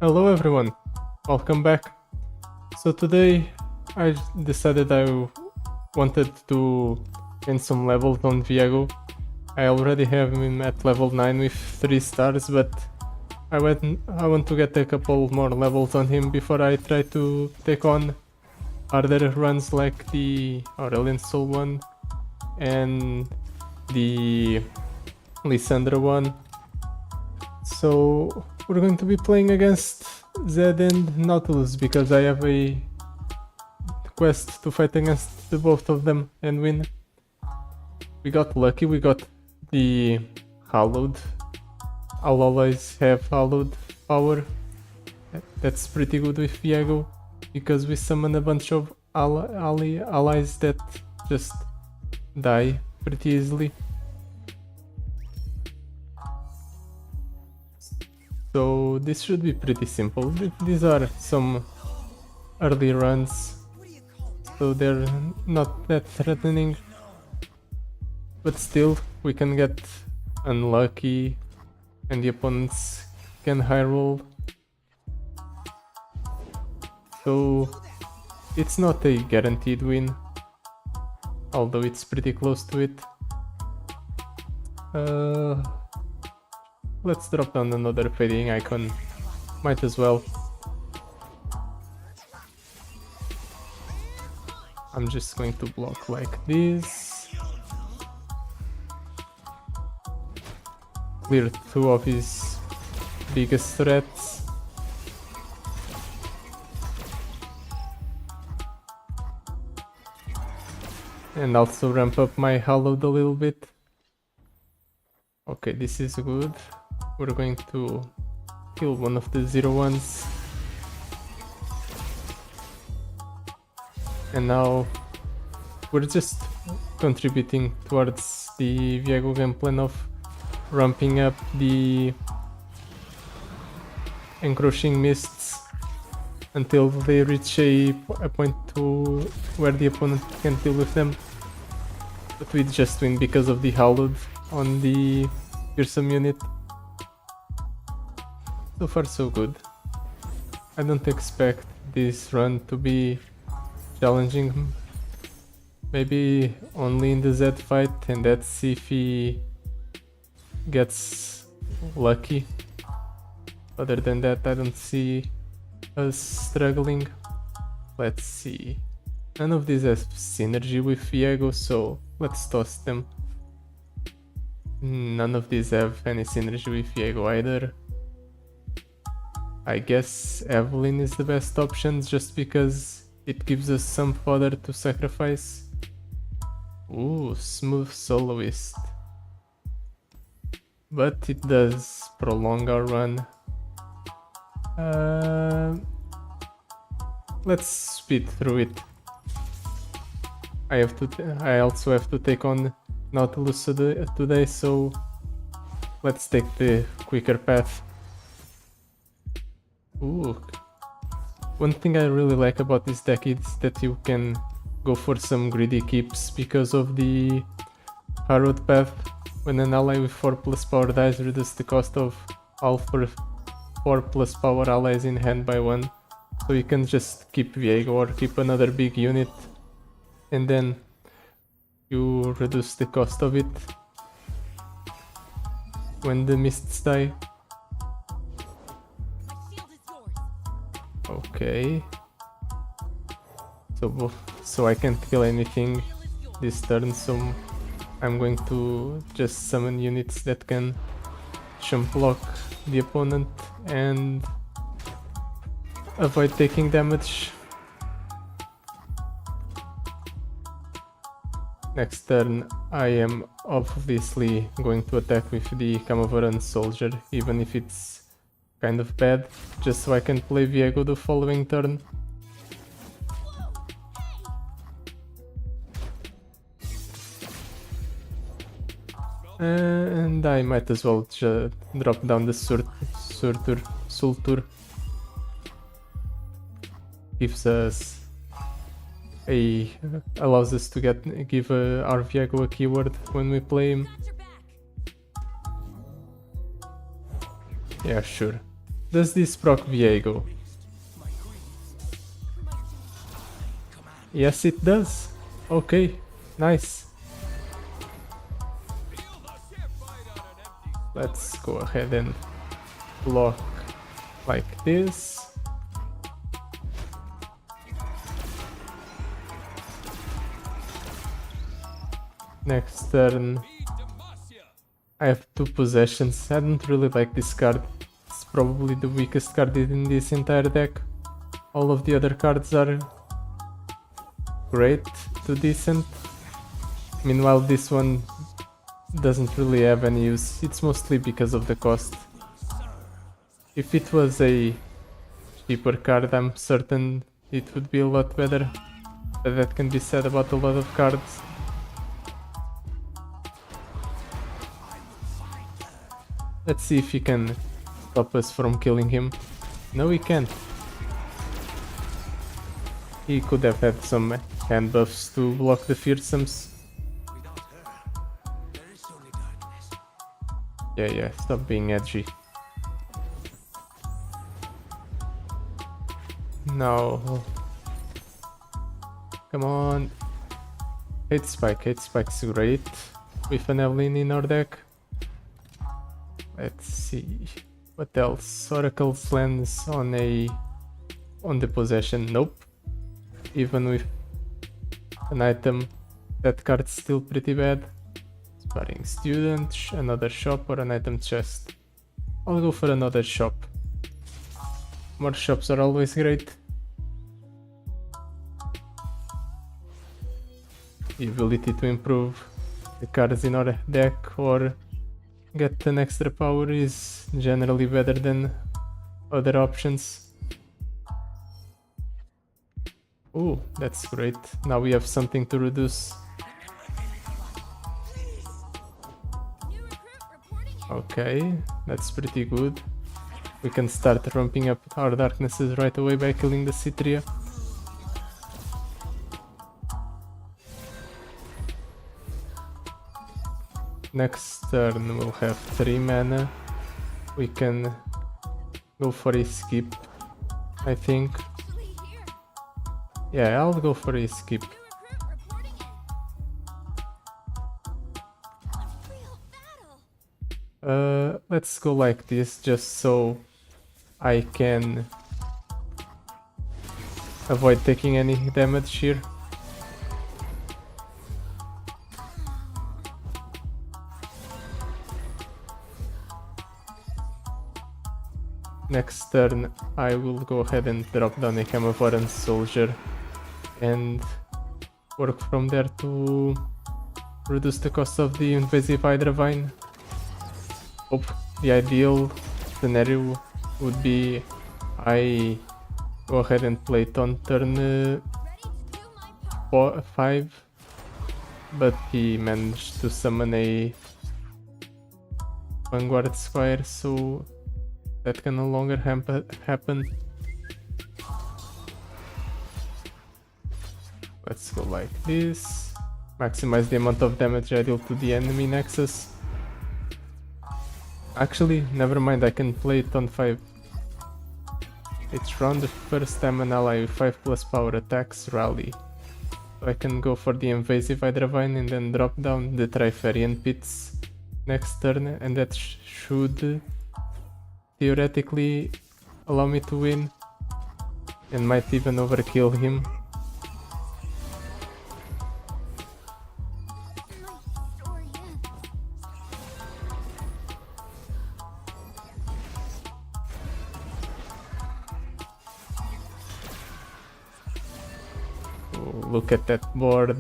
Hello everyone, welcome back. So today I decided I wanted to gain some levels on Viego. I already have him at level 9 with 3 stars, but I want to get a couple more levels on him before I try to take on harder runs like the Aurelian Soul one and the Lysandra one. So we're going to be playing against Zed and Nautilus because I have a quest to fight against the both of them and win. We got lucky, we got the Hallowed. I'll always have Hallowed power. That's pretty good with Viego because we summon a bunch of allies that just die pretty easily. So this should be pretty simple. These are some early runs, so they're not that threatening. But still, we can get unlucky and the opponents can high roll. So it's not a guaranteed win, although it's pretty close to it. Let's drop down another fading icon, might as well. I'm just going to block like this. Clear two of his biggest threats. And also ramp up my Hallowed a little bit. Okay, this is good. We're going to kill one of the 0-1s. And now we're just contributing towards the Viego game plan of ramping up the encroaching mists until they reach a point to where the opponent can't deal with them. But we just win because of the Hallowed on the fearsome unit. So far so good. I don't expect this run to be challenging. Maybe only in the Z fight, and that's if he gets lucky. Other than that, I don't see us struggling. Let's see. None of these has synergy with Viego, so let's toss them. None of these have any synergy with Viego either. I guess Evelyn is the best option just because it gives us some fodder to sacrifice. Ooh, smooth soloist. But it does prolong our run. Let's speed through it. I also have to take on Nautilus today, so let's take the quicker path. Ooh. One thing I really like about this deck is that you can go for some greedy keeps because of the Harrowed path. When an ally with 4+ power dies, reduce the cost of all 4+ power allies in hand by 1. So you can just keep Viego or keep another big unit, and then you reduce the cost of it when the mists die. Okay. So I can't kill anything this turn, so I'm going to just summon units that can jump block the opponent and avoid taking damage. Next turn I am obviously going to attack with the Camovaran Soldier, even if it's kind of bad, just so I can play Viego the following turn. And I might as well drop down the Sultur. Gives us allows us to give our Viego a keyword when we play him. Yeah, sure. Does this proc Viego? Yes, it does. Okay, nice. Let's go ahead and block like this. Next turn, I have 2 possessions. I don't really like this card. It's probably the weakest card in this entire deck. All of the other cards are great to decent. Meanwhile, this one doesn't really have any use. It's mostly because of the cost. If it was a cheaper card, I'm certain it would be a lot better. But that can be said about a lot of cards. Let's see if he can stop us from killing him. No, he can't. He could have had some hand buffs to block the fearsomes. Yeah, stop being edgy. No. Come on. Hate Spike's great with an Evelyn in our deck. Let's see. What else? Oracle's Lens on the possession. Nope. Even with an item, that card's still pretty bad. Sparring Student, another shop or an item chest. I'll go for another shop. More shops are always great. The ability to improve the cards in our deck or get an extra power is generally better than other options. Ooh, that's great. Now we have something to reduce. Okay, that's pretty good. We can start ramping up our darknesses right away by killing the Citria. Next turn we'll have 3 mana. We can go for a skip, I think. Yeah, I'll go for a skip. Let's go like this, just so I can avoid taking any damage here. Next turn I will go ahead and drop down a Camouflage Soldier and work from there to reduce the cost of the Invasive Hydra Vine. Hope the ideal scenario would be I go ahead and play it on turn 5, but he managed to summon a Vanguard Squire, so that can no longer happen. Let's go like this. Maximize the amount of damage I deal to the enemy nexus. Actually, never mind, I can play it on 5. It's round the first time an ally with 5+ power attacks rally. So I can go for the Invasive Hydra Vine and then drop down the Trifarian Pits next turn, and that should theoretically allow me to win, and might even overkill him. Oh, look at that board.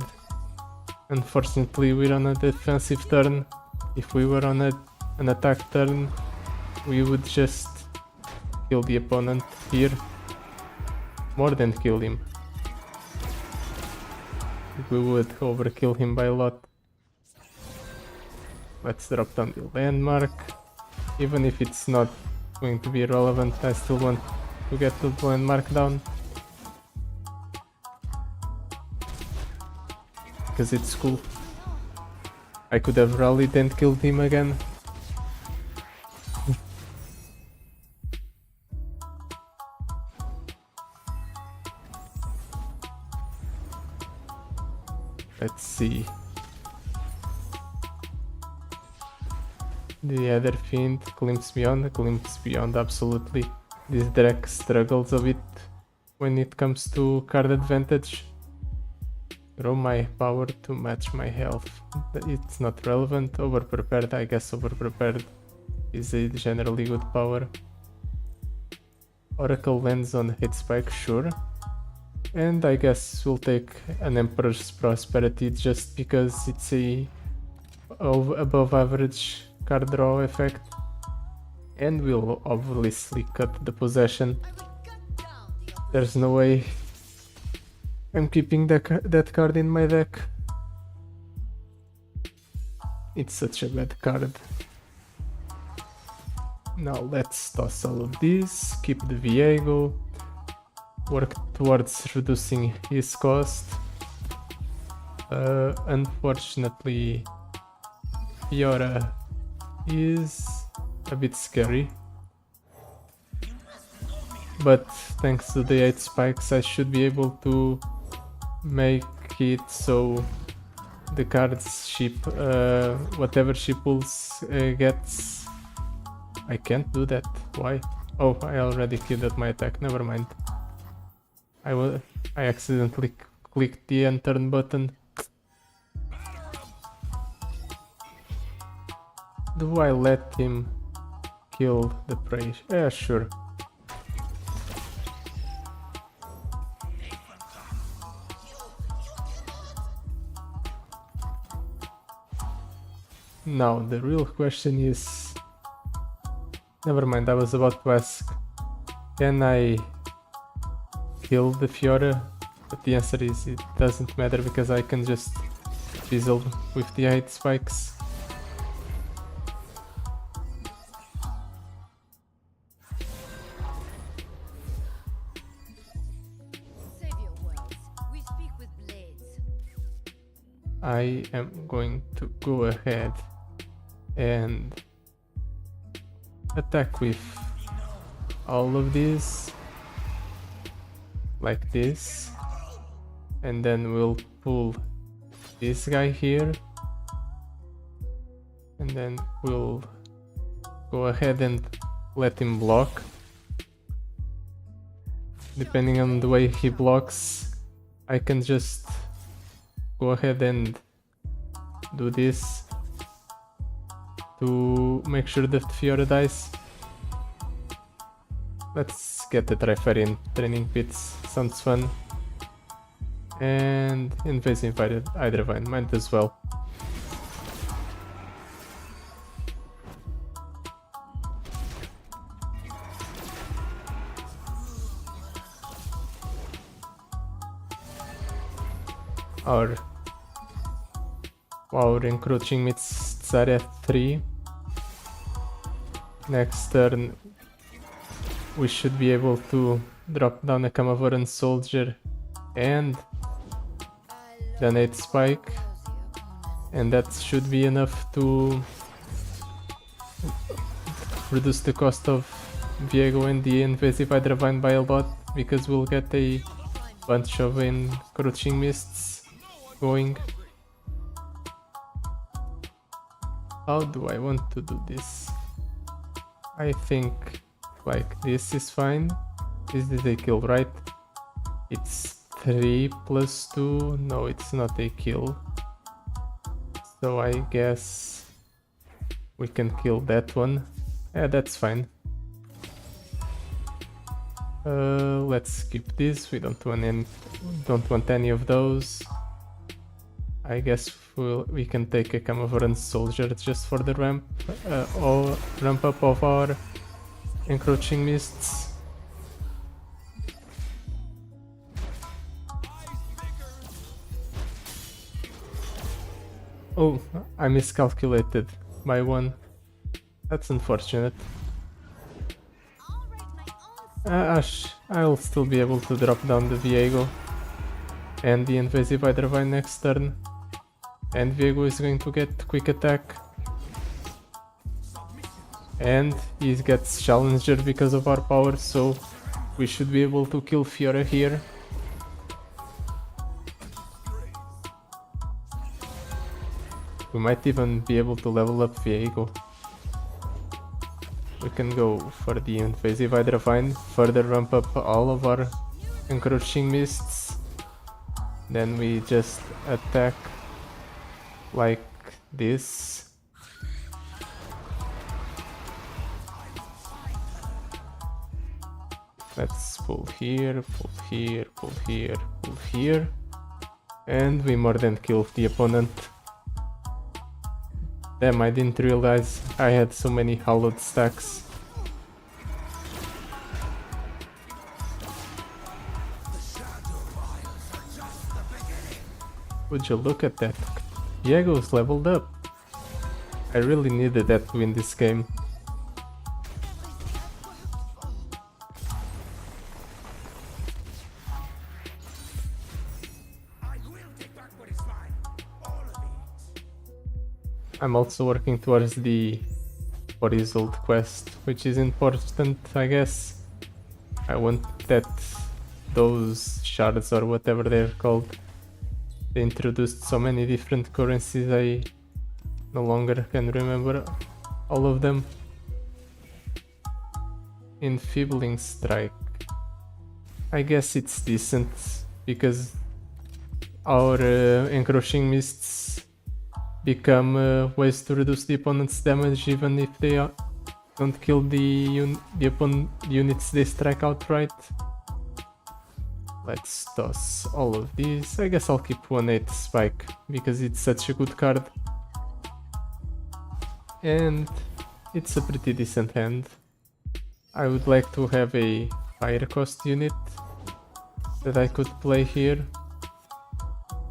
Unfortunately, we're on a defensive turn. If we were on an attack turn, we would just kill the opponent here. More than kill him. We would overkill him by a lot. Let's drop down the landmark. Even if it's not going to be relevant, I still want to get the landmark down. Because it's cool. I could have rallied and killed him again. Let's see. The other fiend glimpse beyond absolutely. This deck struggles a bit when it comes to card advantage. Grow my power to match my health. It's not relevant. Overprepared, I guess overprepared is a generally good power. Oracle lands on hit spike, sure. And I guess we'll take an Emperor's Prosperity just because it's a above average card draw effect. And we'll obviously cut the possession. There's no way I'm keeping that card in my deck. It's such a bad card. Now let's toss all of these, keep the Viego, work towards reducing his cost. Unfortunately, Fiora is a bit scary. But thanks to the 8 spikes I should be able to make it so the cards she whatever she pulls gets. I can't do that. Why? Oh, I already killed at my attack. Never mind. I accidentally clicked the end turn button. Do I let him kill the prey? Yeah, sure. Now the real question is, never mind, I was about to ask, can I kill the Fiora? But the answer is it doesn't matter because I can just fizzle with the 8 spikes. I am going to go ahead and attack with all of these like this, and then we'll pull this guy here, and then we'll go ahead and let him block. Depending on the way he blocks, I can just go ahead and do this to make sure that Fiora dies. Let's get the Trifarian training pits, sounds fun. And invasive Hydravine, might as well. Our encroaching meets Tsar at 3. Next turn we should be able to drop down a Camavoran soldier and then 8 spike, and that should be enough to reduce the cost of Viego and the invasive Hydravine by a lot, because we'll get a bunch of encroaching mists going. How do I want to do this? I think like this is fine. This is a kill, right? It's 3 plus 2. No, it's not a kill. So I guess we can kill that one. Yeah, that's fine. Let's skip this. We don't want any of those. I guess we can take a Camavoran soldier just for the ramp or ramp up of our encroaching mists. Oh, I miscalculated by 1. That's unfortunate. I'll still be able to drop down the Viego and the invasive Hydravine next turn. And Viego is going to get quick attack. And he gets Challenger because of our power, so we should be able to kill Fiora here. We might even be able to level up Viego. We can go for the invasive Hydravine, further ramp up all of our encroaching mists. Then we just attack like this. Let's pull here, pull here, pull here, pull here. And we more than killed the opponent. Damn, I didn't realize I had so many hallowed stacks. Would you look at that? Viego's leveled up. I really needed that to win this game. I'm also working towards the Horizon quest, which is important, I guess. I want that those shards or whatever they're called. They introduced so many different currencies, I no longer can remember all of them. Enfeebling Strike. I guess it's decent because our encroaching mists become ways to reduce the opponent's damage even if they don't kill the units they strike outright. Let's toss all of these. I guess I'll keep 1/8 Spike because it's such a good card. And it's a pretty decent hand. I would like to have a higher cost unit that I could play here,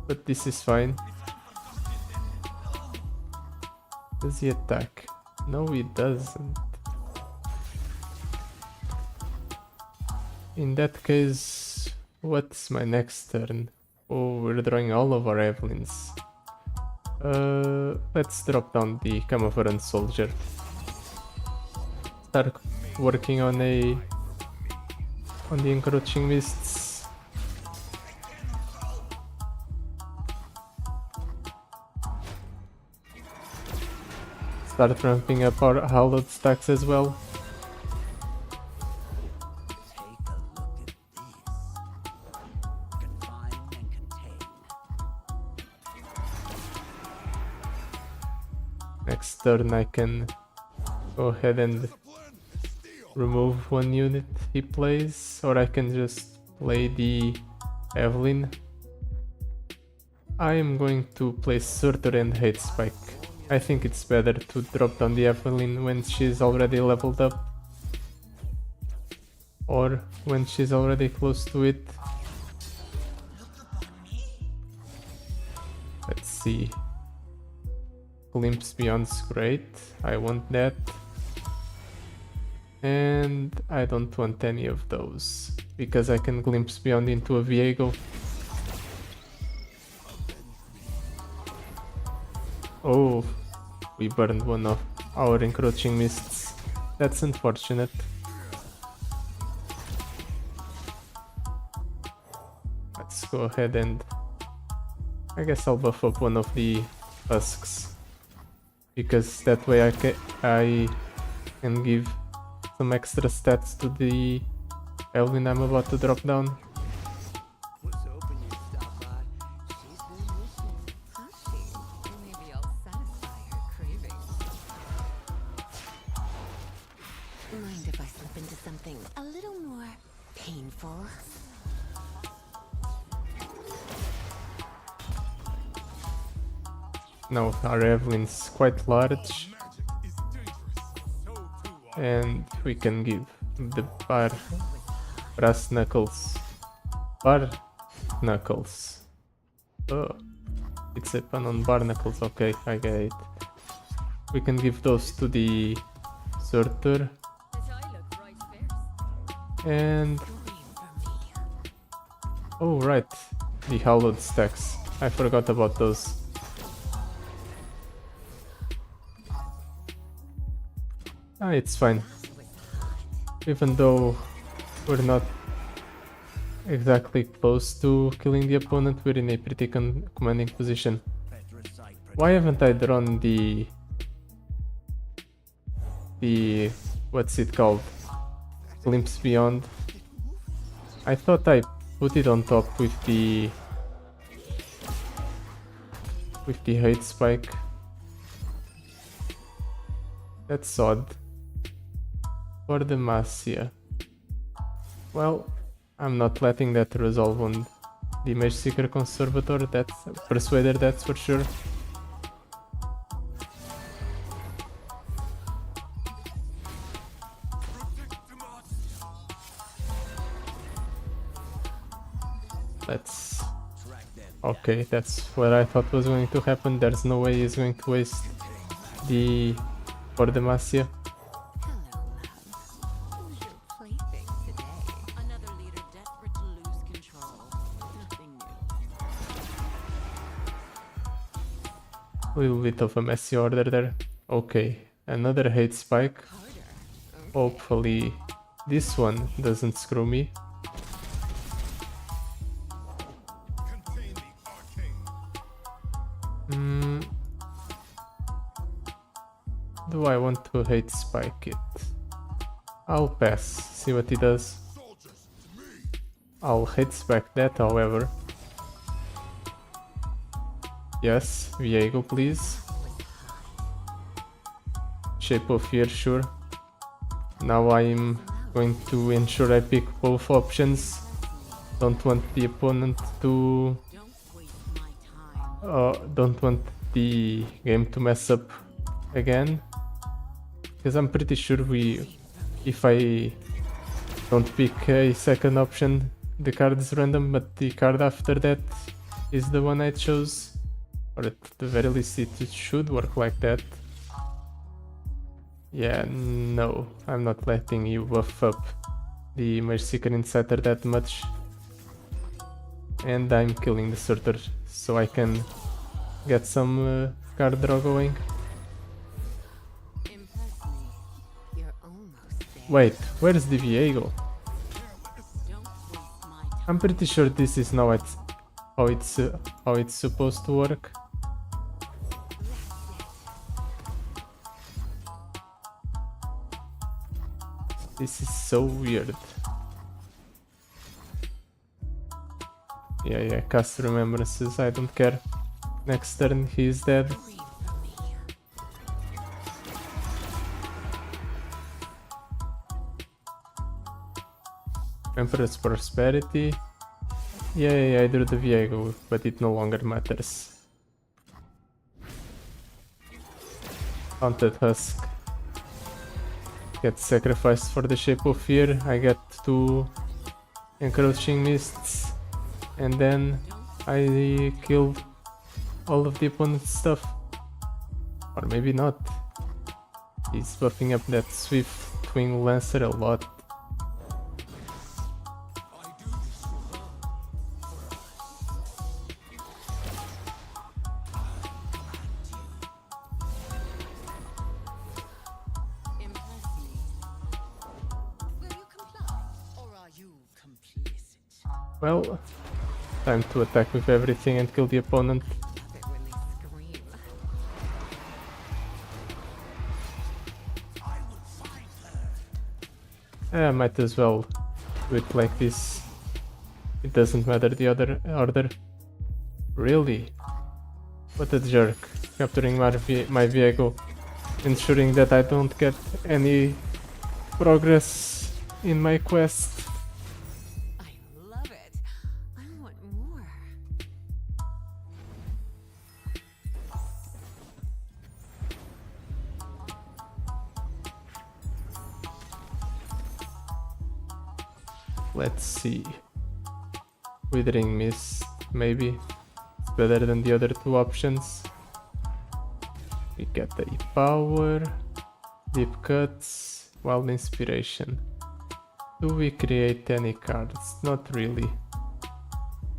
but this is fine. Does he attack? No, he doesn't. In that case, what's my next turn? Oh, we're drawing all of our Evelyns. Let's drop down the Camouflage Soldier. Start working on the encroaching mists. Start ramping up our hallowed stacks as well. Next turn I can go ahead and remove one unit he plays, or I can just play the Evelyn. I am going to play Surtur and Hate Spike. I think it's better to drop down the Evelyn when she's already leveled up, or when she's already close to it. Let's see. Glimpse Beyond's great, I want that. And I don't want any of those, because I can Glimpse Beyond into a Viego. Oh, we burned one of our encroaching mists. That's unfortunate. Let's go ahead and I guess I'll buff up one of the husks, because that way I can give some extra stats to the Elvin I'm about to drop down. Mind if I slip into something a little more painful? Now our Evelyn's quite large, and we can give the brass knuckles. Bar knuckles. Oh, it's a pun on barnacles. Okay, I get it. We can give those to the Surtur. And oh right, the hallowed stacks. I forgot about those. It's fine. Even though we're not exactly close to killing the opponent, we're in a pretty commanding position. Why haven't I drawn the what's it called? Glimpse Beyond. I thought I put it on top with the hate spike. That's odd. For the Masia. Well, I'm not letting that resolve on the Mage Seeker Conservator, that's Persuader, that's for sure. Let's... Okay, that's what I thought was going to happen. There's no way he's going to waste the... for the Masia. Hello, love. Who's your plaything today? Another leader desperate to lose control. Nothing new. A little bit of a messy order there. Okay, another hate spike. Harder. Hopefully this one doesn't screw me. Do I want to hate spike it? I'll pass, see what he does. I'll hate spike that, however. Yes, Viego, please. Shape of Fear, sure. Now I'm going to ensure I pick both options. Don't want the opponent to... Don't waste my time. don't want the game to mess up again. Because I'm pretty sure if I don't pick a second option, the card is random, but the card after that is the one I chose. Or at the very least it should work like that. Yeah, no, I'm not letting you buff up the Mage Seeker Insider that much. And I'm killing the Surtur so I can get some card draw going. Impress me. You're almost there. Wait, where's the Viego? Don't waste my time. I'm pretty sure this is now how it's supposed to work. This is so weird. Yeah, cast remembrances, I don't care. Next turn he's dead. Read from me. Emperor's Prosperity. Yeah, I drew the Viego, but it no longer matters. Haunted Husk gets sacrificed for the Shape of Fear. I get 2 Encroaching Mists, and then I killed all of the opponent's stuff. Or maybe not. He's buffing up that Swift Wing Lancer a lot. Impress me. Will you comply, or are you complicit? Well, time to attack with everything and kill the opponent. Love it when they scream. I might as well do it like this. It doesn't matter the other order. Really? What a jerk. Capturing my Viego, ensuring that I don't get any progress in my quest. I love it. I want more. Let's see. Withering Mist, maybe. It's better than the other 2 options. We get a power, deep cuts, wild inspiration. Do we create any cards? Not really.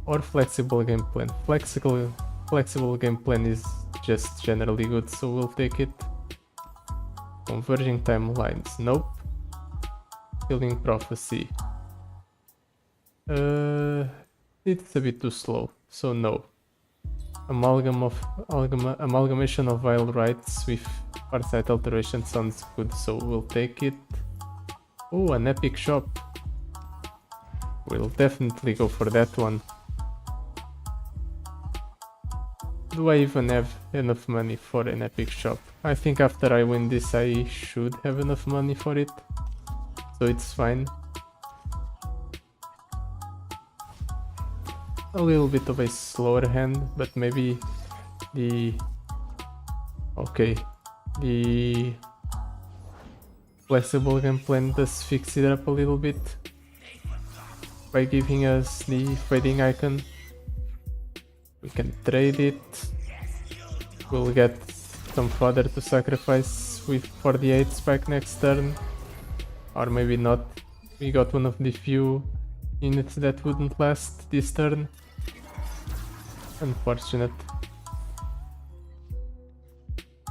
Or flexible game plan. Flexible game plan is just generally good, so we'll take it. Converging timelines, nope. Healing prophecy. It's a bit too slow, so no. amalgamation of vile rights with farsight alteration sounds good, so we'll take it. Oh, an epic shop. We'll definitely go for that one. Do I even have enough money for an epic shop? I think after I win this I should have enough money for it, so it's fine. A little bit of a slower hand, but maybe the flexible game plan does fix it up a little bit by giving us the fading icon. We can trade it. We'll get some fodder to sacrifice with for the 8 spike next turn, or maybe not. We got one of the few units that wouldn't last this turn. Unfortunate.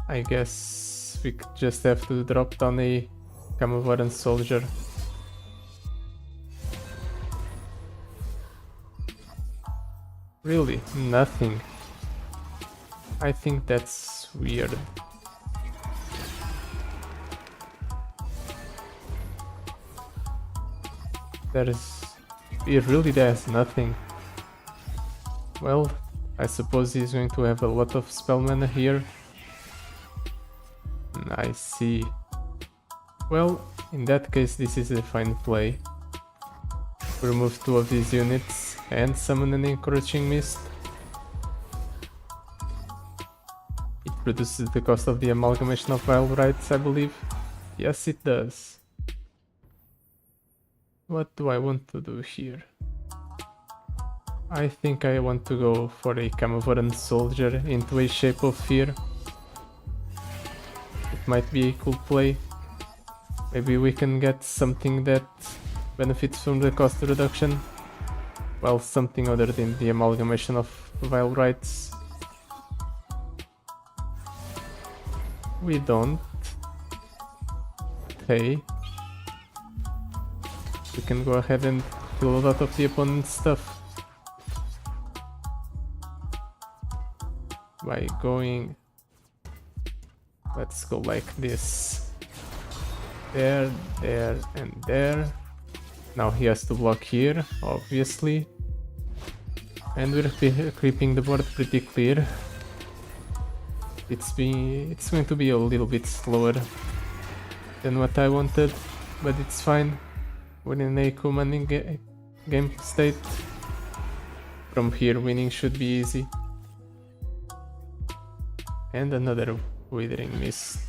I guess we just have to drop down a Camavoran soldier. Really? Nothing? I think that's weird. It really does nothing. Well, I suppose he's going to have a lot of spell mana here. I see. Well, in that case this is a fine play. Remove 2 of these units and summon an Encroaching Mist. It reduces the cost of the amalgamation of vile rights, I believe. Yes, it does. What do I want to do here? I think I want to go for a Camavoran soldier into a Shape of Fear. It might be a cool play. Maybe we can get something that benefits from the cost reduction. Well, something other than the amalgamation of vile rights. We don't. Hey. We can go ahead and kill a lot of the opponent's stuff. By going... Let's go like this. There, there, and there. Now he has to block here, obviously. And we're creeping the board pretty clear. It's going to be a little bit slower than what I wanted, but it's fine. We're in a commanding game state. From here winning should be easy. And another Withering Mist.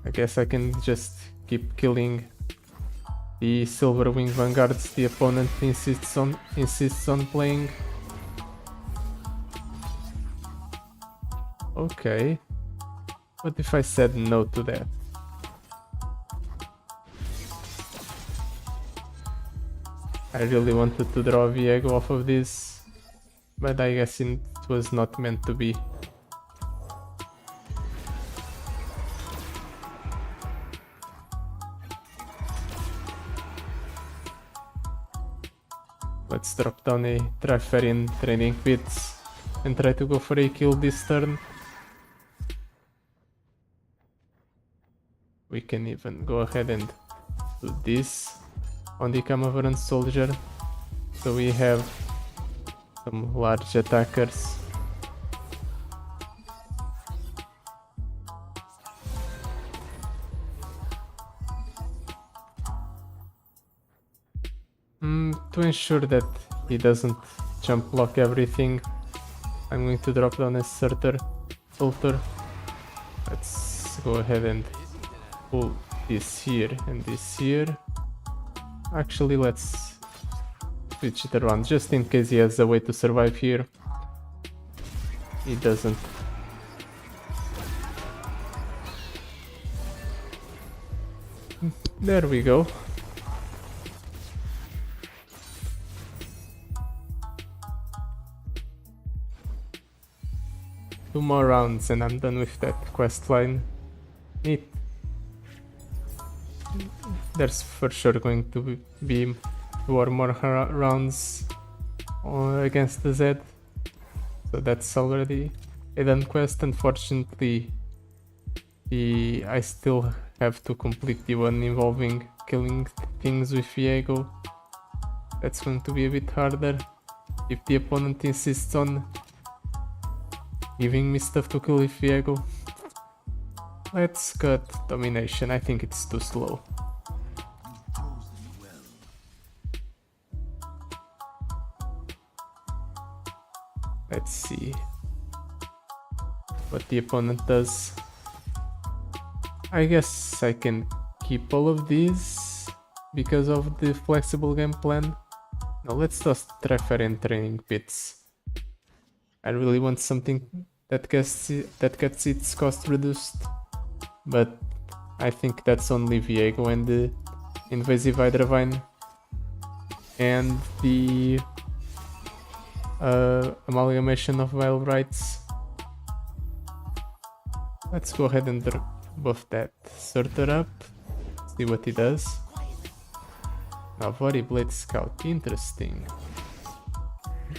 I guess I can just keep killing the Silver Wing Vanguards the opponent insists on playing. Okay. What if I said no to that? I really wanted to draw Viego off of this, but I guess it was not meant to be. Let's drop down a Trifarian Training Pits and try to go for a kill this turn. We can even go ahead and do this on the Camavoran soldier, so we have some large attackers. To ensure that he doesn't jump block everything, I'm going to drop down a Surtur. Let's go ahead and pull this here and this here. Actually, let's switch it around just in case he has a way to survive here. He doesn't. There we go. Two more rounds and I'm done with that quest line. Neat. There's for sure going to be 2 or more rounds against the Z, So that's already a done quest. Unfortunately, I still have to complete the one involving killing things with Viego. That's going to be a bit harder if the opponent insists on giving me stuff to kill with Viego. Let's cut domination. I think it's too slow. Let's see what the opponent does. I guess I can keep all of these because of the flexible game plan. Now let's toss Treffer and training pits. I really want something that gets its cost reduced, but I think that's only Viego and the invasive Hydravine and the amalgamation of Vile Rights. Let's go ahead and buff that Sorter up, see what he does. Now Body Blade Scout, interesting.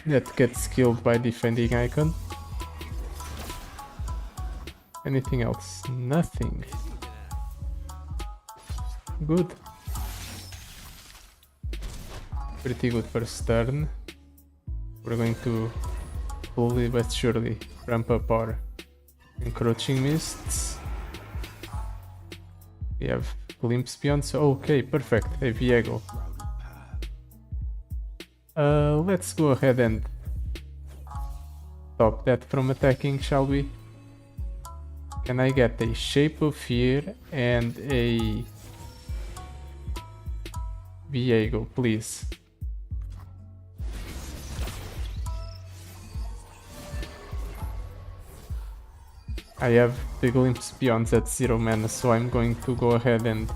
That gets killed by defending icon. Anything else? Nothing. Good. Pretty good first turn. We're going to slowly but surely ramp up our encroaching mists. We have glimpse beyond, so okay, perfect. A Viego. Let's go ahead and stop that from attacking, shall we? Can I get a Shape of Fear and a Viego, please? I have the Glimpse Beyond at 0 mana, so I'm going to go ahead and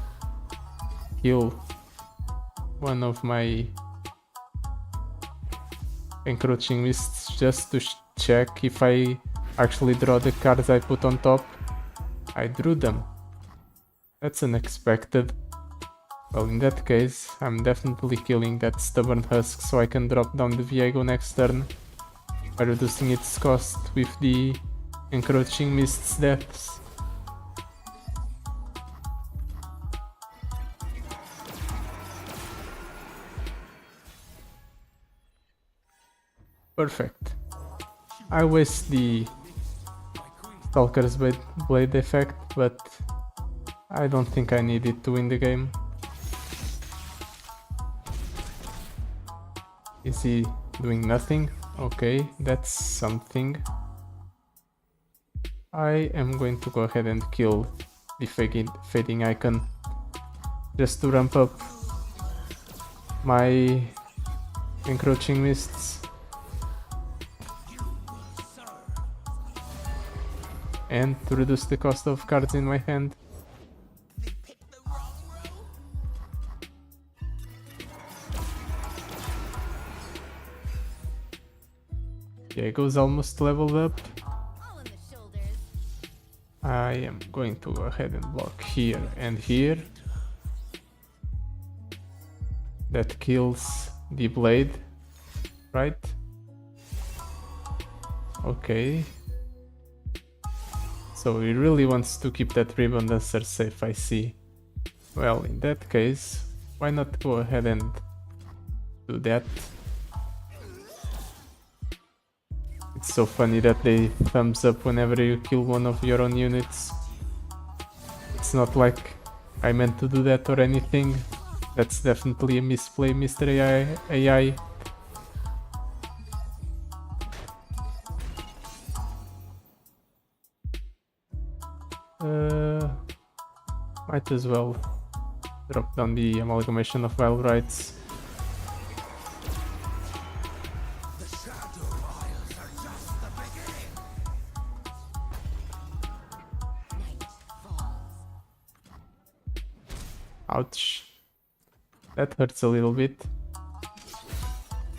kill one of my encroaching mists just to check if I actually draw the cards I put on top. I drew them. That's unexpected. Well, in that case, I'm definitely killing that Stubborn Husk so I can drop down the Viego next turn by reducing its cost with the Encroaching Mist's deaths. Perfect. I waste the Stalker's Blade effect, but I don't think I need it to win the game. Is he doing nothing? Okay, that's something. I am going to go ahead and kill the fading icon just to ramp up my encroaching mists and to reduce the cost of cards in my hand. Viego's almost leveled up. I am going to go ahead and block here and here. That kills the blade, right? Okay. So he really wants to keep that Ribbon Dancer safe, I see. Well, in that case, why not go ahead and do that? It's so funny that they thumbs up whenever you kill one of your own units. It's not like I meant to do that or anything. That's definitely a misplay, Mr. AI. Might as well drop down the amalgamation of Wild Rights. Ouch. That hurts a little bit.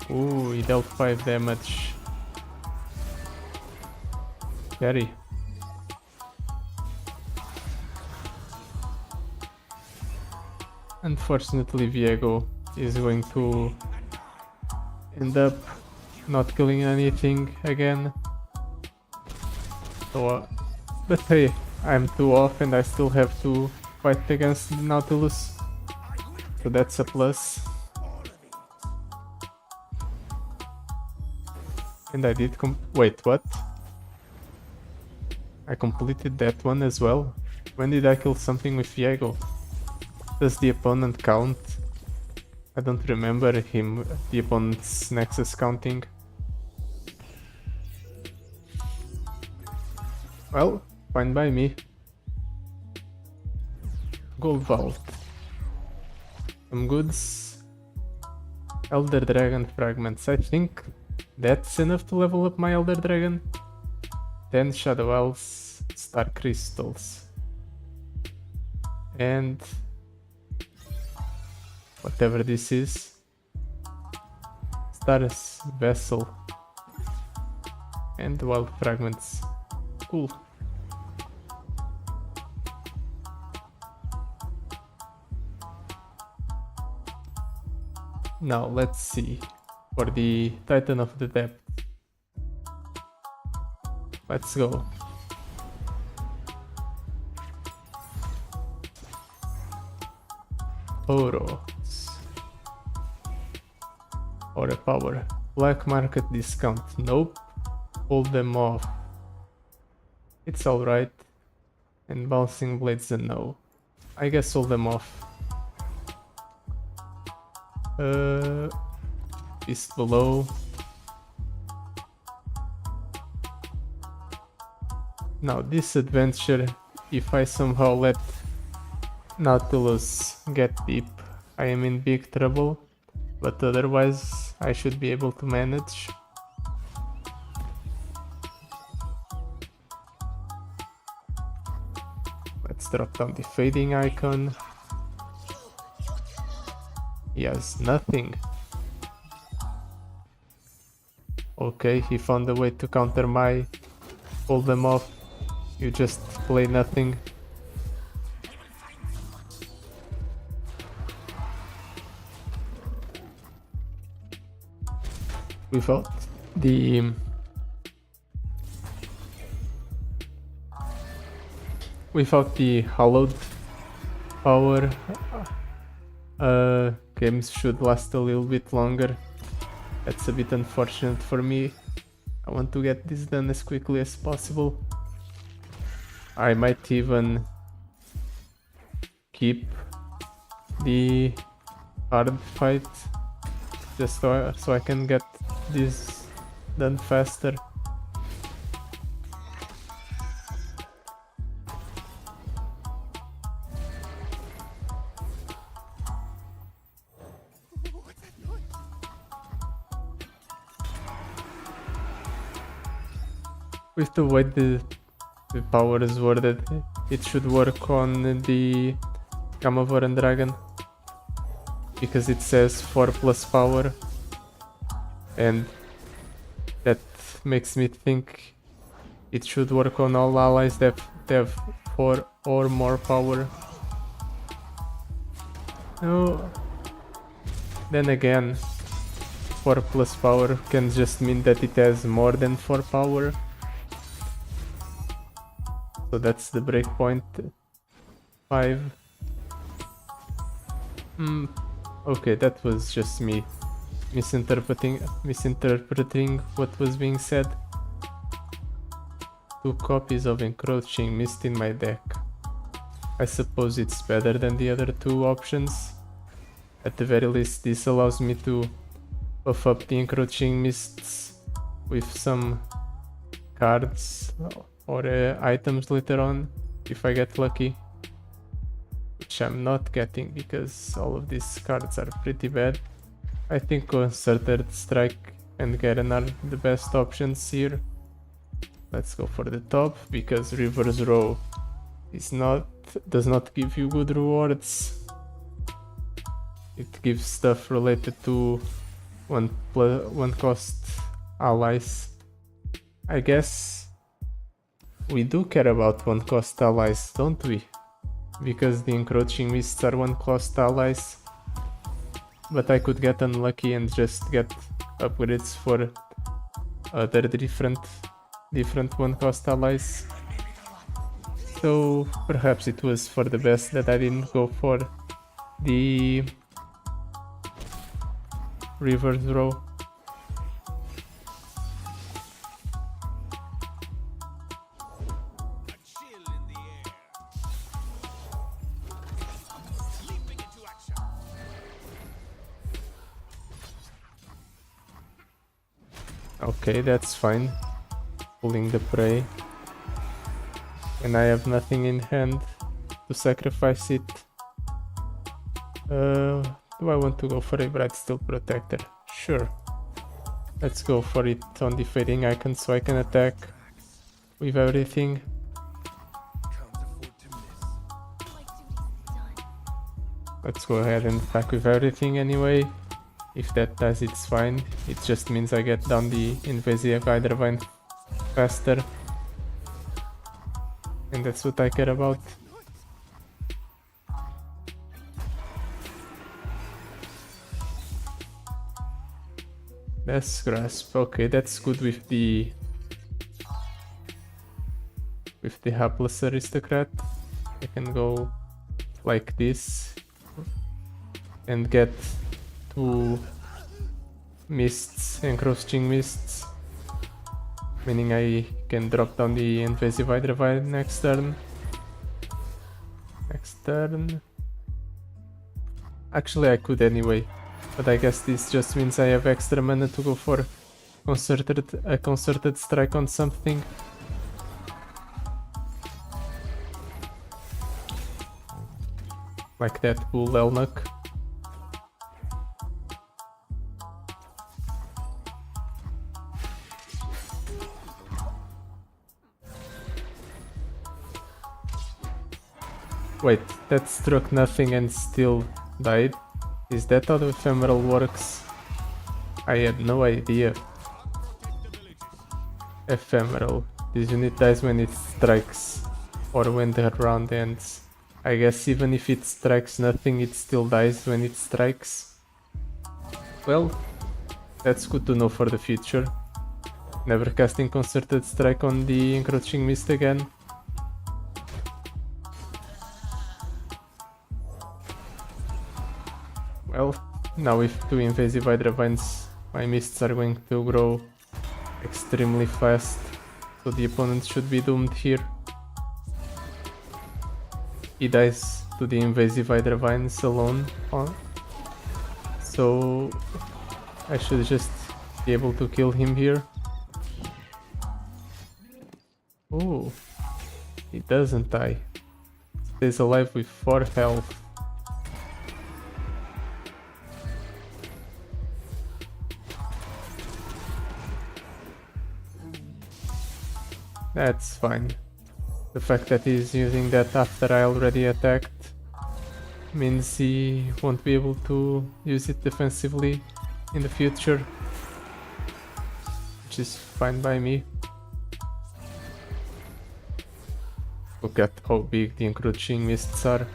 Ooh, he dealt 5 damage. Scary. Unfortunately, Viego is going to end up not killing anything again. So, but hey, I'm 2 off and I still have to fight against Nautilus. So that's a plus. And I did wait, what? I completed that one as well. When did I kill something with Viego? Does the opponent count? I don't remember him, the opponent's Nexus counting. Well, fine by me. Gold Vault. Some goods. Elder Dragon fragments. I think that's enough to level up my Elder Dragon. 10 Shadow Owls, Star Crystals. And whatever this is. Star's Vessel. And Wild Fragments. Cool. Now let's see for the Titan of the Depth. Let's go. Oros. Or a power. Black market discount. Nope. Hold them off. It's alright. And bouncing blades a no. I guess hold them off. Beast below. Now this adventure, if I somehow let Nautilus get deep, I am in big trouble, but otherwise I should be able to manage. Let's drop down the fading icon. He has nothing. Okay, he found a way to counter my hold them off. You just play nothing. Without the hallowed power, games should last a little bit longer. That's a bit unfortunate for me. I want to get this done as quickly as possible. I might even keep the hard fight just so I can get this done faster. With the way the power is worded, it should work on the Gamavoran dragon, because it says 4+ power, and that makes me think it should work on all allies that have 4 or more power. No, then again, 4+ power can just mean that it has more than 4 power. So that's the breakpoint. 5. Okay, that was just me misinterpreting what was being said. 2 copies of Encroaching Mist in my deck. I suppose it's better than the other 2 options. At the very least, this allows me to buff up the Encroaching Mists with some cards or items later on, if I get lucky. Which I'm not getting, because all of these cards are pretty bad. I think Concerted Strike and Garen are the best options here. Let's go for the top, because Reverse Row does not give you good rewards. It gives stuff related to 1 cost allies. I guess we do care about 1 cost allies, don't we? Because the Encroaching Mists are 1 cost allies. But I could get unlucky and just get upgrades for other different different one-cost allies. So perhaps it was for the best that I didn't go for the reverse row. Okay, that's fine. Pulling the prey. And I have nothing in hand to sacrifice it. Do I want to go for a Bright Steel Protector? Sure. Let's go for it on the fading icon so I can attack with everything. Let's go ahead and attack with everything anyway. If that does, it's fine. It just means I get down the invasive Hydravine faster. And that's what I care about. That's grasp. Okay, that's good with the hapless aristocrat. I can go like this and get 2 mists, encroaching mists, meaning I can drop down the invasive Hydravine next turn. Actually, I could anyway, but I guess this just means I have extra mana to go for a concerted strike on something. Like that Bull Elnuk. Wait, that struck nothing and still died? Is that how the ephemeral works? I had no idea. Ephemeral. This unit dies when it strikes, or when the round ends. I guess even if it strikes nothing, it still dies when it strikes. Well, that's good to know for the future. Never casting Concerted Strike on the Encroaching Mist again. Well, now with 2 invasive Hydravines, my mists are going to grow extremely fast, so the opponent should be doomed here. He dies to the invasive Hydravines alone, so I should just be able to kill him here. Oh, he doesn't die. Stays alive with 4 health. That's fine. The fact that he's using that after I already attacked means he won't be able to use it defensively in the future, which is fine by me. Look at how big the encroaching mists are.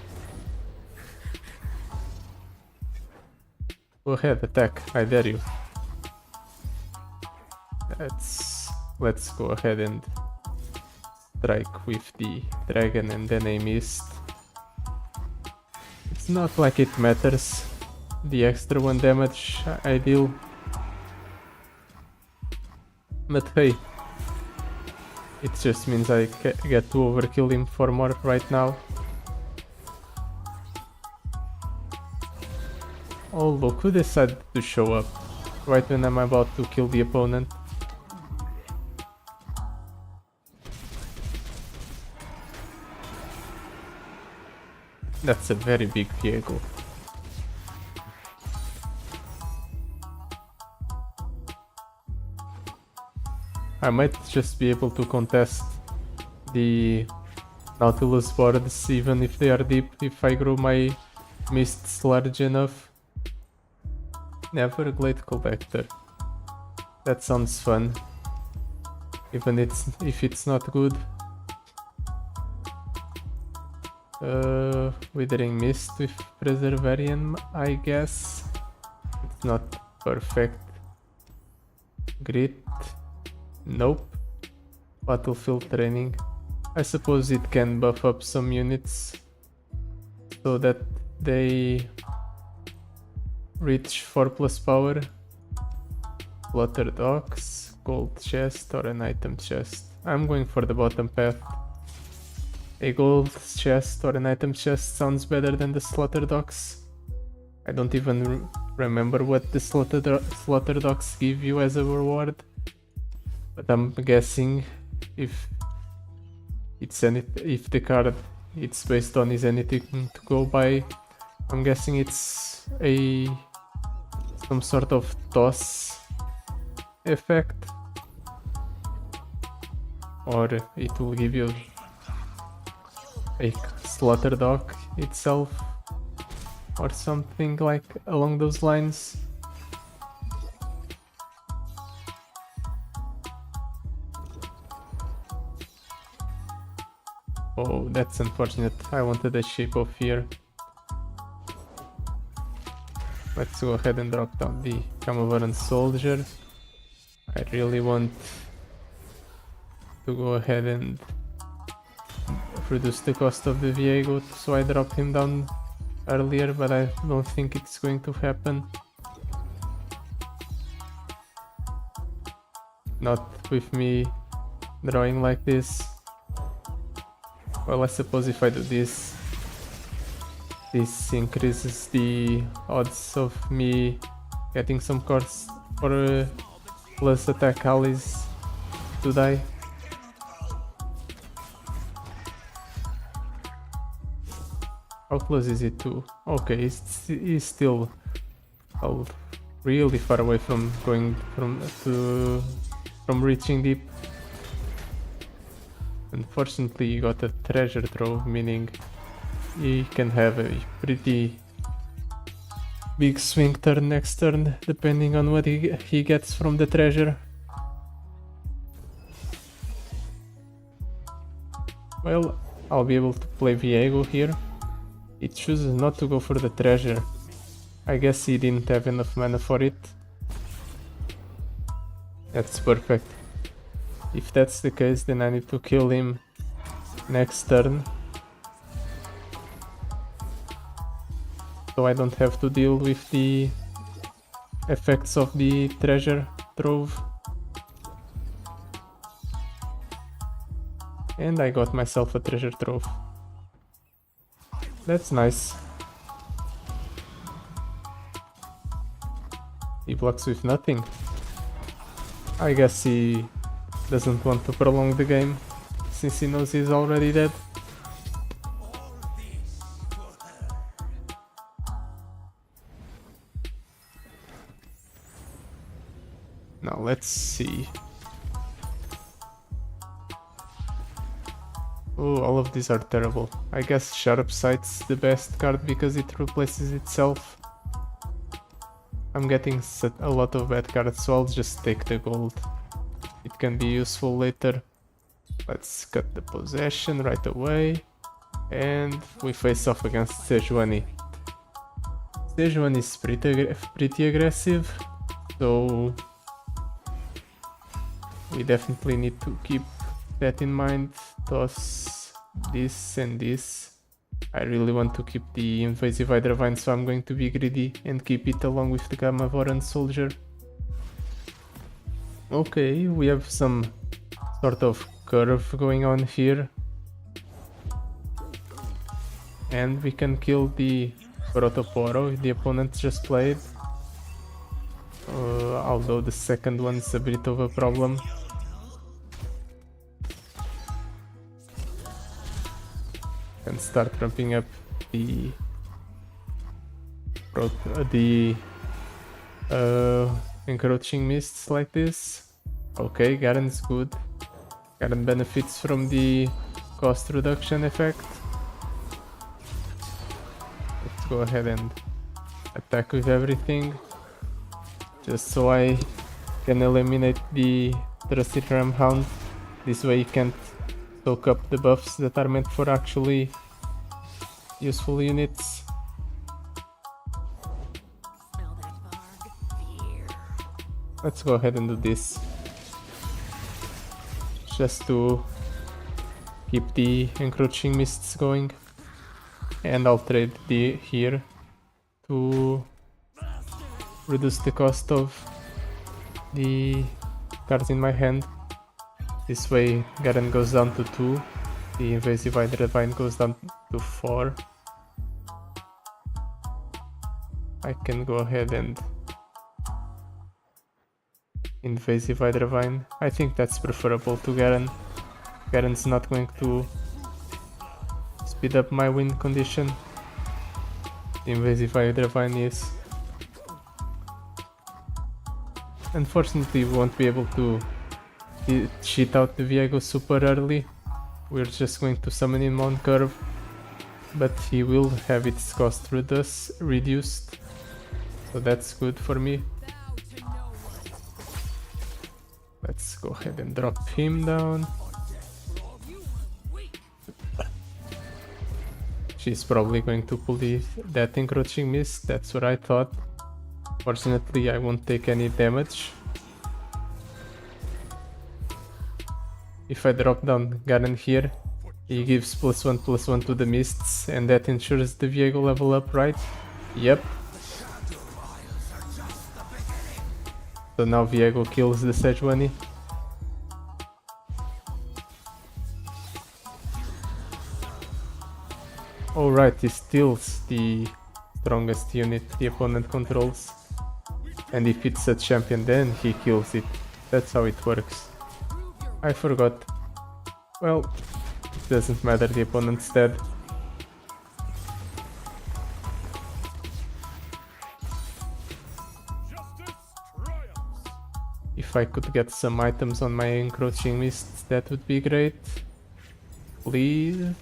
Go ahead, attack, I dare you. Let's go ahead and strike with the dragon and then a mist. It's not like it matters, the extra 1 damage I deal. But hey, it just means I get to overkill him for more right now. Oh look, who decided to show up right when I'm about to kill the opponent? That's a very big Viego. I might just be able to contest the Nautilus boards even if they are deep, if I grow my mists large enough. Neverglade Collector. That sounds fun. Even if it's not good. Withering Mist with Preservarian, I guess. It's not perfect. Grit. Nope. battlefield training. I suppose it can buff up some units so that they reach 4+ power. Water docks, gold chest or an item chest. I'm going for the bottom path. A gold chest or an item chest sounds better than the slaughter docks. I don't even remember what the slaughter docks give you as a reward, but I'm guessing if the card it's based on is anything to go by, I'm guessing it's some sort of toss effect, or it will give you a slaughter dog itself or something like along those lines. Oh, that's unfortunate. I wanted a shape of fear. Let's go ahead and drop down the Camovaran soldier. I really want to go ahead and reduce the cost of the Viego, so I dropped him down earlier, but I don't think it's going to happen. Not with me drawing like this. Well, I suppose if I do this increases the odds of me getting some cards for plus attack allies to die. How close is it to? Okay, he's still really far away from going from reaching deep. Unfortunately, he got a treasure trove, meaning he can have a pretty big swing turn next turn, depending on what he gets from the treasure. Well, I'll be able to play Viego here. He chooses not to go for the treasure. I guess he didn't have enough mana for it. That's perfect. If that's the case, then I need to kill him next turn, so I don't have to deal with the effects of the treasure trove. And I got myself a treasure trove. That's nice. He blocks with nothing. I guess he doesn't want to prolong the game, since he knows he's already dead. Now let's see. Oh, all of these are terrible. I guess Sharp Sight's the best card because it replaces itself. I'm getting a lot of bad cards, so I'll just take the gold. It can be useful later. Let's cut the possession right away. And we face off against Sejuani. Sejuani is pretty aggressive, so we definitely need to keep that in mind. Toss this and this. I really want to keep the invasive Hydravine, so I'm going to be greedy and keep it along with the Gamavoran soldier. Okay, we have some sort of curve going on here. And we can kill the Protoporo the opponent just played. Although the second one's a bit of a problem. And start ramping up the encroaching mists like this. Okay, Garen's good. Garen benefits from the cost reduction effect. Let's go ahead and attack with everything, just so I can eliminate the Trusted Ramhound. This way you can't soak up the buffs that are meant for actually useful units. Smell that fog? Fear. Let's go ahead and do this. just to keep the encroaching mists going. And I'll trade the here to reduce the cost of the cards in my hand. This way Garen goes down to 2, the Invasive Hydravine goes down to 4. I can go ahead and Invasive Hydravine. I think that's preferable to Garen. Garen's not going to speed up my win condition. The Invasive Hydravine is. Unfortunately, we won't be able to cheat out the Viego super early. We're just going to summon him on curve, but he will have its cost reduced, so that's good for me. Let's go ahead and drop him down. She's probably going to pull that encroaching mist, that's what I thought. Fortunately, I won't take any damage. If I drop down Garen here, he gives +1/+1 to the mists, and that ensures the Viego level up, right? Yep. So now Viego kills the Sejuani. Alright, he steals the strongest unit the opponent controls. And if it's a champion, then he kills it. That's how it works. I forgot. Well, it doesn't matter, the opponent's dead. If I could get some items on my encroaching mists, that would be great. Please.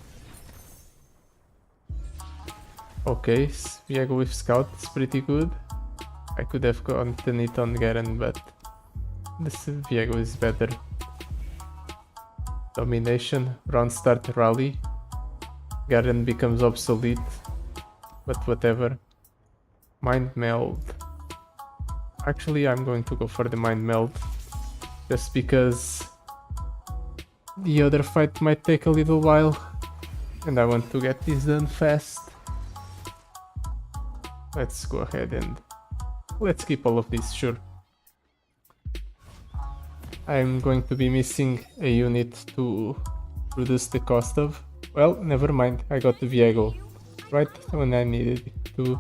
Okay, Viego with Scout is pretty good. I could have gotten it on Garen, but this Viego is better. Domination, round start rally. Garen becomes obsolete, but whatever. Mind Meld. Actually, I'm going to go for the Mind Meld, just because the other fight might take a little while, and I want to get this done fast. Let's go ahead and let's keep all of these, sure. I'm going to be missing a unit to reduce the cost of. Well, never mind, I got the Viego right when I needed it to,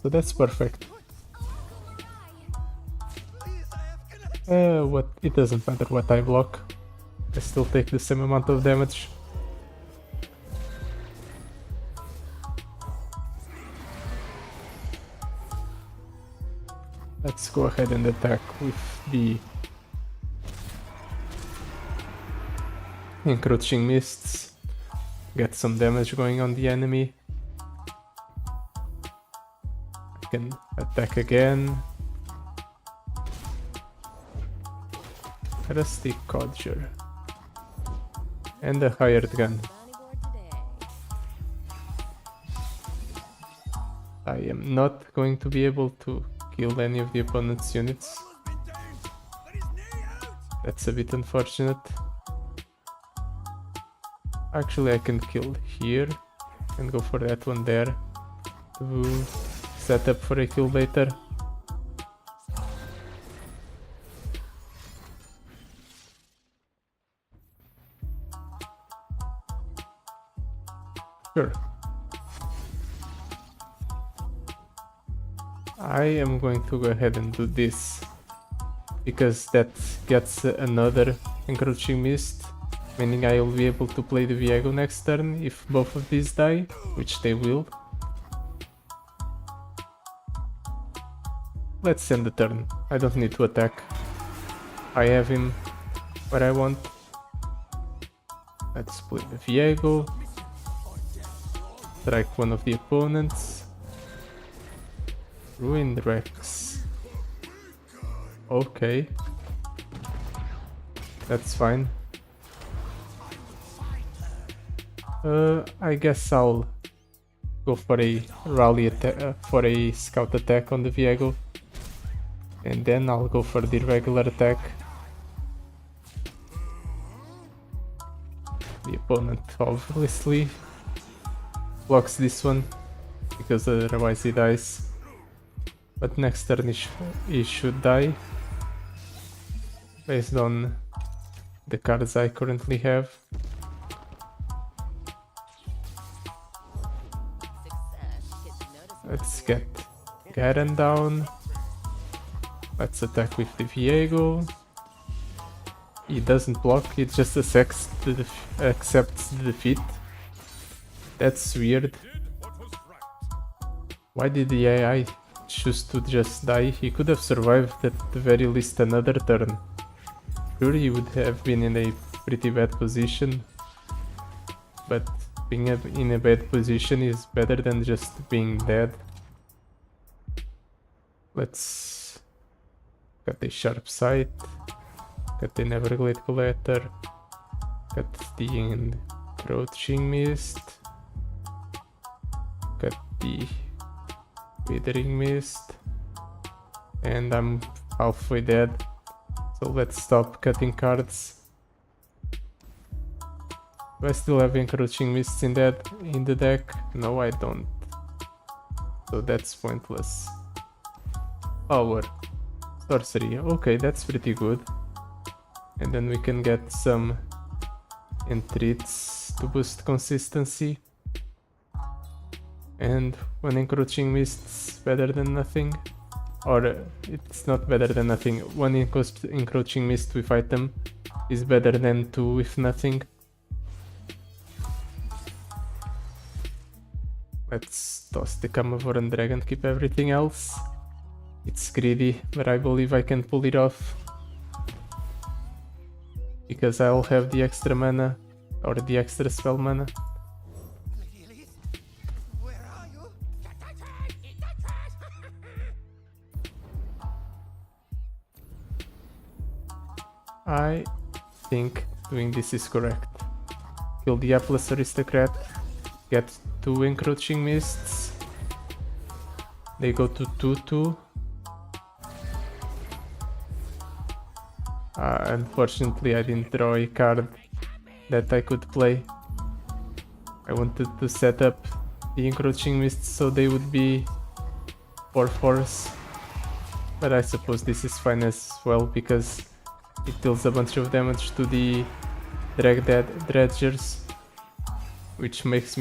so that's perfect. It doesn't matter what I block, I still take the same amount of damage. Let's go ahead and attack with the encroaching mists, get some damage going on the enemy. I can attack again. Rusty Codger and a hired gun. I am not going to be able to kill any of the opponent's units. That's a bit unfortunate. Actually, I can kill here and go for that one there to set up for a kill later. Sure. I am going to go ahead and do this, because that gets another encroaching mist, meaning I will be able to play the Viego next turn if both of these die, which they will. Let's end the turn, I don't need to attack. I have him where I want. Let's play the Viego. Strike one of the opponents. Ruin Rex. Okay. That's fine. I guess I'll go for a rally attack, for a scout attack on the Viego. And then I'll go for the regular attack. The opponent obviously blocks this one, because otherwise he dies. But next turn he should die, based on the cards I currently have. Let's get Garen down. Let's attack with the Viego. He doesn't block, he just accepts the defeat. That's weird. Why did the AI choose to just die? He could have survived at the very least another turn. Sure, he would have been in a pretty bad position, but being in a bad position is better than just being dead. Let's cut a sharp sight, cut the Neverglade Collector, cut the Encroaching Mist, cut the Withering Mist, and I'm halfway dead, so let's stop cutting cards. Do I still have Encroaching Mists in the deck? No, I don't. So that's pointless. Power. Sorcery. Okay, that's pretty good. And then we can get some entreats to boost consistency. And one Encroaching Mist's better than nothing. Or it's not better than nothing. One Encroaching Mist with item is better than two with nothing. Let's toss the Carnivoran Dragon, keep everything else. It's greedy, but I believe I can pull it off. Because I'll have the extra mana, or the extra spell mana. Where are you? I think doing this is correct. Kill the Atlas Aristocrat, get 2 Encroaching Mists. They go to 2-2. Unfortunately, I didn't draw a card that I could play. I wanted to set up the Encroaching Mists so they would be 4/4s. But I suppose this is fine as well, because it deals a bunch of damage to the Dredgers, which makes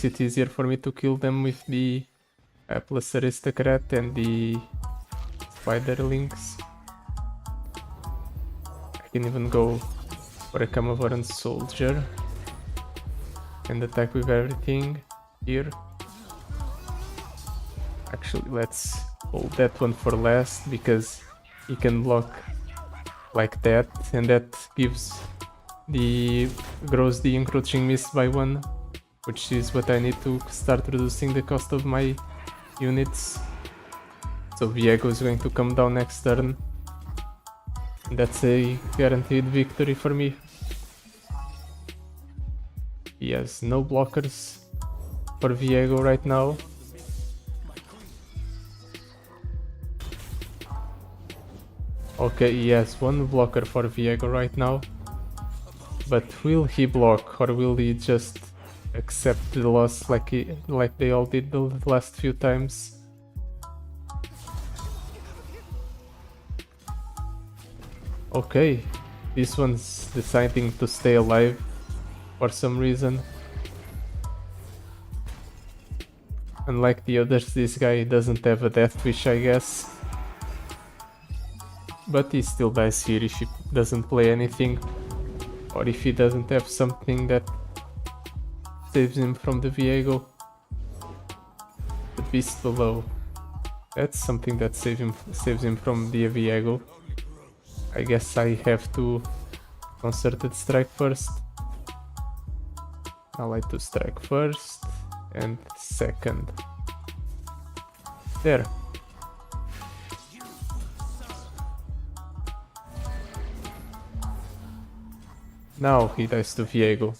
it easier for me to kill them with the Atlas Aristocrat and the Spiderlings. I can even go for a Carnivoran Soldier and attack with everything here. Actually, let's hold that one for last, because he can block like that, and that grows the Encroaching Mist by 1, which is what I need to start reducing the cost of my units. So Viego is going to come down next turn. That's a guaranteed victory for me. He has no blockers for Viego right now. Okay, he has one blocker for Viego right now. But will he block, or will he just accept the loss like they all did the last few times? Okay, this one's deciding to stay alive for some reason. Unlike the others, this guy doesn't have a death wish, I guess. But he still dies here if he doesn't play anything, or if he doesn't have something that saves him from the Viego. The Beast Below. That's something that saves him from the Viego. I guess I have to Concerted Strike first. I like to strike first and second. There. Now he dies to Viego.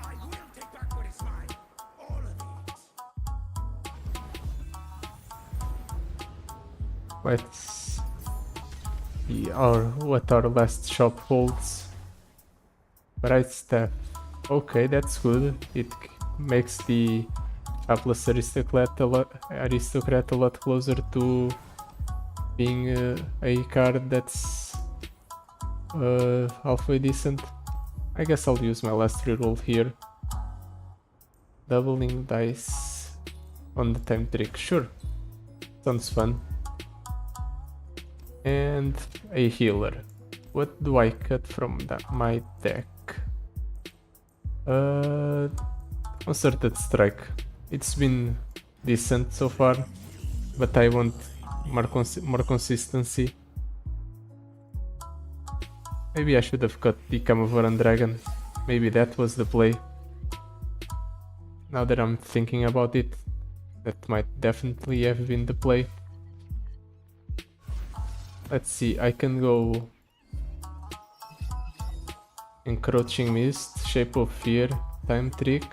I will take back what is mine. All of it. Let's see what our last shop holds. Bright staff. Okay, that's good. It makes the Hapless aristocrat a lot closer to being a card that's halfway decent. I guess I'll use my last reroll here. Doubling dice on the time trick. Sure, sounds fun. And a healer. What do I cut from my deck? Concerted Strike. It's been decent so far, but I want more consistency. Maybe I should have cut the Carnivoran Dragon. Maybe that was the play. Now that I'm thinking about it, that might definitely have been the play. Let's see, I can go Encroaching Mist, Shape of Fear, Time Trick.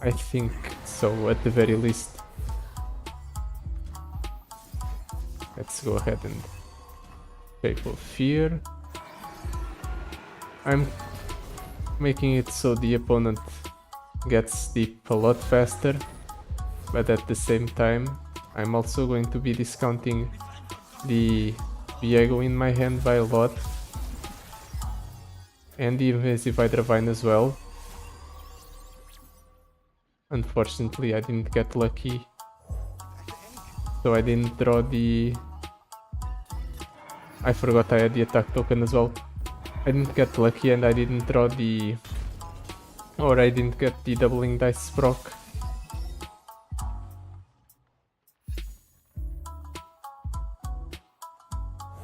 I think so, at the very least. Let's go ahead and Shape of Fear. I'm making it so the opponent gets deep a lot faster, but at the same time I'm also going to be discounting the Viego in my hand by a lot, and the Invasive Hydravine as well. Unfortunately I didn't get lucky, so I didn't draw the... I forgot I had the attack token as well. I didn't get lucky and I didn't draw the... or I didn't get the doubling dice proc.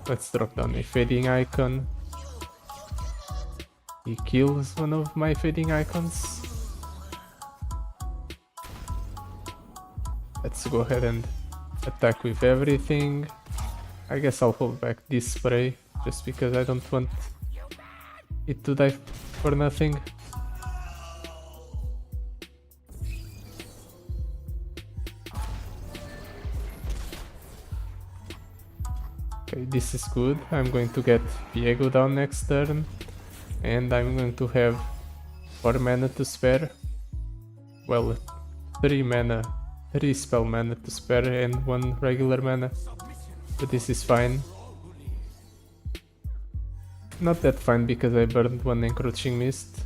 Let's drop down a Fading Icon. He kills one of my Fading Icons. Let's go ahead and attack with everything. I guess I'll hold back this spray, just because I don't want it to die for nothing. Okay, this is good. I'm going to get Viego down next turn, and I'm going to have 4 mana to spare. Well, 3 spell mana to spare and 1 regular mana, but this is fine. Not that fine because I burned 1 Encroaching Mist.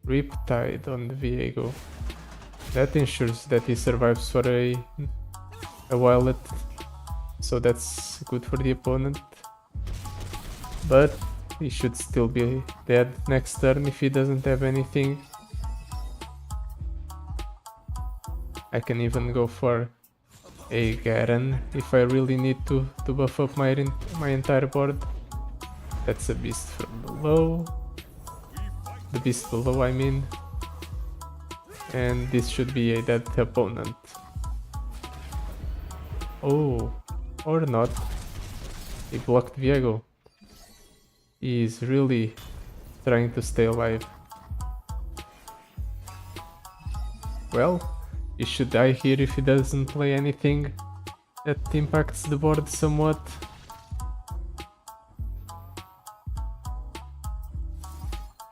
Riptide on the Viego. That ensures that he survives for a while, so that's good for the opponent. But he should still be dead next turn if he doesn't have anything. I can even go for a Garen if I really need to buff up my entire board. That's a beast from below. The beast below, I mean. And this should be a dead opponent. Oh, or not. He blocked Viego. He is really trying to stay alive. Well, he should die here if he doesn't play anything that impacts the board somewhat.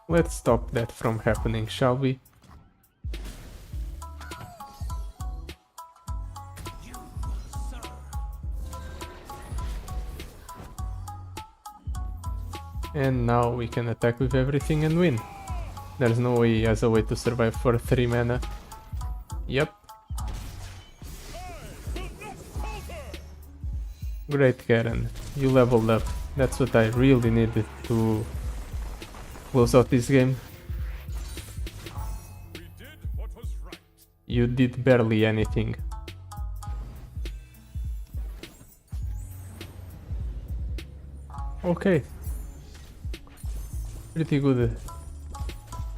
Let's stop that from happening, shall we? And now we can attack with everything and win. There's no way he has a way to survive for 3 mana. Yep. Great, Garen. You leveled up. That's what I really needed to close out this game. You did barely anything. Okay. Pretty good.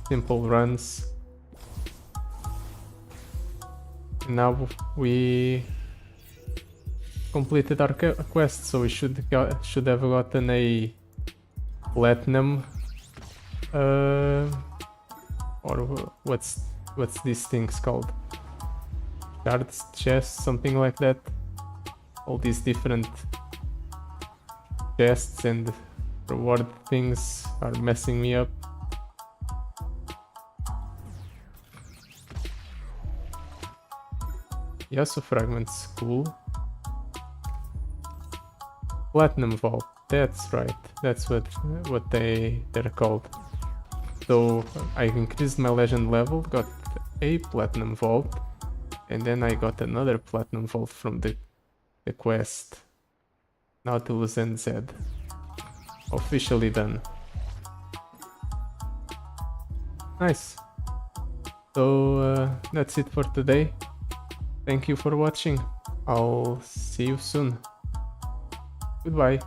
Simple runs. Now we completed our quest, so we should have gotten a platinum, or what's these things called? cards, chests, something like that. All these different chests and reward things are messing me up. Yasuo fragments, cool. Platinum Vault, that's right, that's what they're called. So I increased my legend level, got a Platinum Vault, and then I got another Platinum Vault from the quest. Nautilus and Z. Officially done. Nice. So that's it for today. Thank you for watching. I'll see you soon. Goodbye.